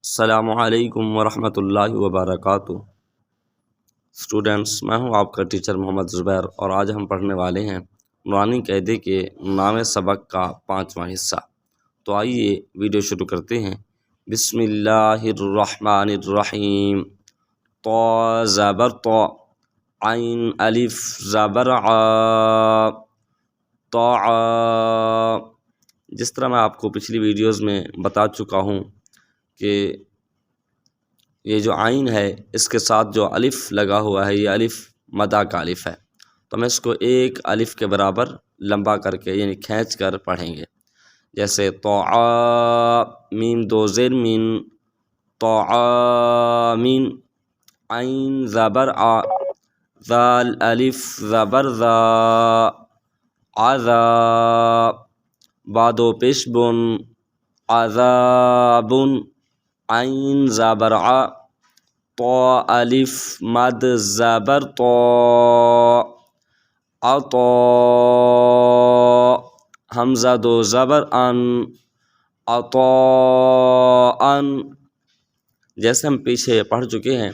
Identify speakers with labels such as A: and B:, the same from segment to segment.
A: السلام علیکم ورحمۃ اللہ وبرکاتہ۔ اسٹوڈینٹس، میں ہوں آپ کا ٹیچر محمد زبیر، اور آج ہم پڑھنے والے ہیں نورانی قاعدے کے 9ویں سبق کا 5واں حصہ۔ تو آئیے ویڈیو شروع کرتے ہیں۔ بسم اللہ الرحمن الرحیم۔ طا زبر طا، عین الف زبر ع، طاع۔ جس طرح میں آپ کو پچھلی ویڈیوز میں بتا چکا ہوں کہ یہ جو عین ہے اس کے ساتھ جو الف لگا ہوا ہے یہ الف مدہ کا الف ہے، تو ہم اس کو ایک الف کے برابر لمبا کر کے یعنی کھینچ کر پڑھیں گے۔ جیسے طاع، میم دو زیر مین، طاعامین، عین زبر ع، ذال الف زبر ذا، عذا، بادو پیش بن، عذابن، عین زبر ع، طا الف مد زبر طا، عطا، حمزہ دو زبر ان، عطاءن۔ جیسے ہم پیچھے پڑھ چکے ہیں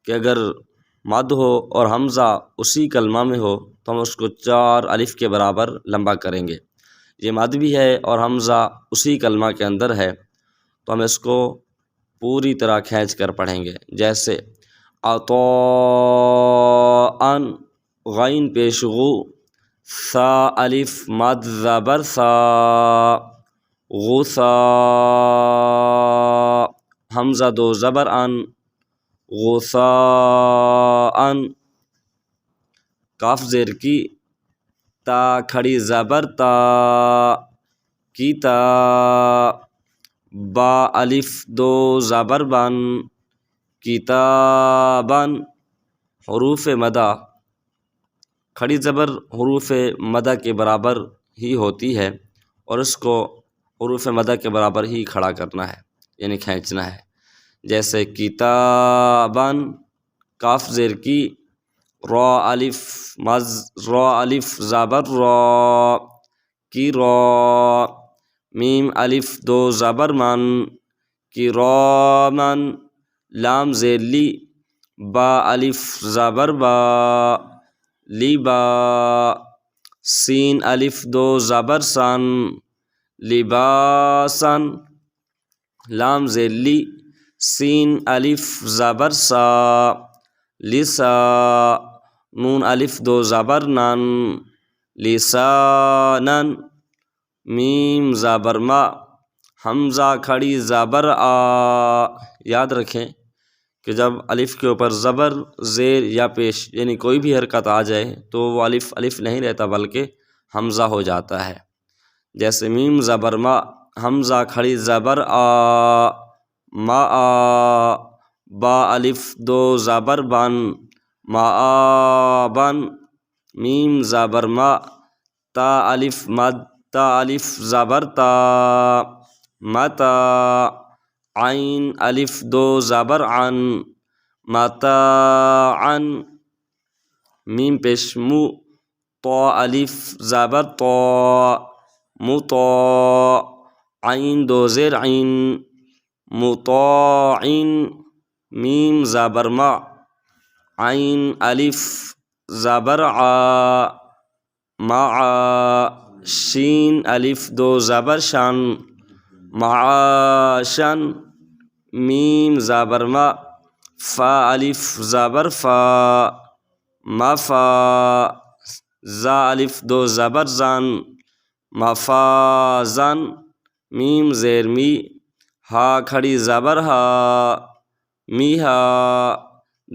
A: کہ اگر مد ہو اور حمزہ اسی کلمہ میں ہو تو ہم اس کو 4 الف کے برابر لمبا کریں گے۔ یہ مد بھی ہے اور حمزہ اسی کلمہ کے اندر ہے تو ہم اس کو پوری طرح کھینچ کر پڑھیں گے۔ جیسے عطاء، غین پیش غو، ثا الف مد زبر ثا، غثا، حمزہ دو زبر ان، غثاء، کاف زیر کی، تا کھڑی زبر تا، کیتا، با الف دو زبر بن، کتابن۔ حروف مدہ کھڑی زبر حروف مدہ کے برابر ہی ہوتی ہے اور اس کو حروف مدہ کے برابر ہی کھڑا کرنا ہے یعنی کھینچنا ہے۔ جیسے کتابن، کاف زیر کی، را الف زبر را، کی را، میم الف دو زبر من، کرامن، لام زیر لی، با الف زبر با، لیبا، سین الف دو زبر سن، لباسن، لام زیر لی، سین الف زبر سا، لسا، نون الف دو زبر نن، لسانن، میم زبر ما، حمزہ کھڑی زبر آ۔ یاد رکھیں کہ جب الف کے اوپر زبر، زیر یا پیش یعنی کوئی بھی حرکت آ جائے تو وہ الف نہیں رہتا بلکہ حمزہ ہو جاتا ہے۔ جیسے میم زبر ما، حمزہ کھڑی زبر آ، ما آ، با الف دو زبر بن، معابن، میم زبر ما، تا الف مد، تا الف زبر تا، متا، عین الف دو زبر عن، متاعن، میم پیش مو، طا الف زبر طا، مطاع، عین دو زیر عین، مطاعن، میم زبر ما، عین الف زبر ع، معا، شین الف دو زبر شن، معاشن، میم زبر ما، فا الف زبر فا، مفا، زا الف دو زبر زن، مفازن، میم زیر می، ہا کھڑی زبر ہا، میہا،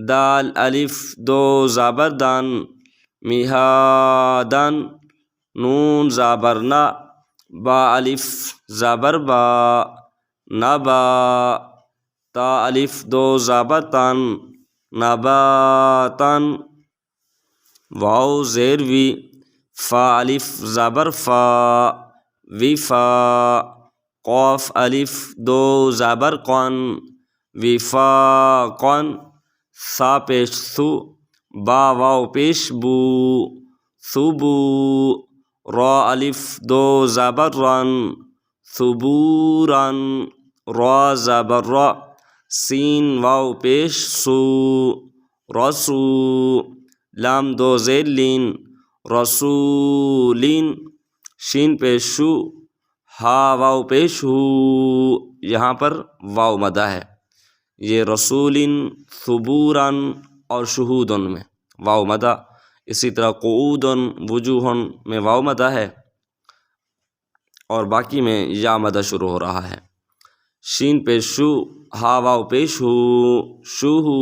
A: دال الف دو زبر دن، میہادن، نون زبر نا، با الف زبر با، نبا، تا الف دو زبر تن، نباتن، واو زیر وی، فا الف زبر فا، وفا، قاف الف دو زبر قن، وفاقن، سا پیش سو، با واو پیش بو، ثبو، را الف دو زبر رن، ثبورن، را زبر را، سین واو پیش سو، رسو، لام دو زیر لین، رسولین، شین پیش شو، ہا واو پیش ہو، یہاں پر واو مدہ ہے، یہ رسولن، ثبورن اور شہودن میں واو مدہ، اسی طرح قعودن، وجوہن میں واو مدہ ہے، اور باقی میں یا مدہ شروع ہو رہا ہے۔ شین پیش شو، ہا واو پیش ہو، شوہو،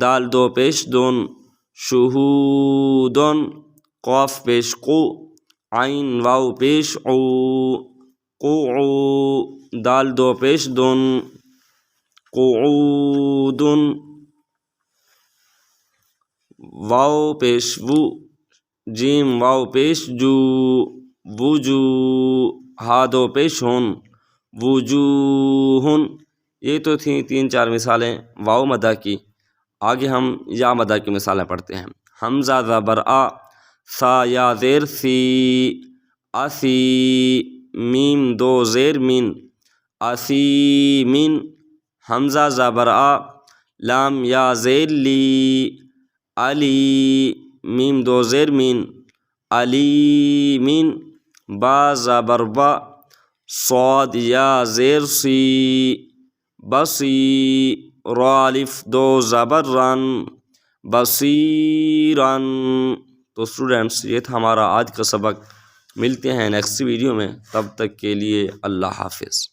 A: دال دو پیش دون، شہودن، قاف پیش قو، عین واو پیش عو، قوعو، دال دو پیش دون، قعودن، واو پیش وو، جیم واو پیش جو، وجو، ہا دو پیش ہن، وجوہن۔ یہ تو تھیں 3-4 مثالیں واو مدہ کی۔ آگے ہم یا مدہ کی مثالیں پڑھتے ہیں۔ حمزہ زبر آ، سا یا زیر سی، اسی، میم دو زیر مین، اسیمین، حمزہ زبر آ، لام یا زیر لی، علی، میم دو زیر مین، علیمین، با زبر با، صاد یا زیر سی، بصی، را الف دو زبر رن، بصیرن۔ تو اسٹوڈینٹس یہ تھا ہمارا آج کا سبق، ملتے ہیں نیکسٹ ویڈیو میں، تب تک کے لیے اللہ حافظ۔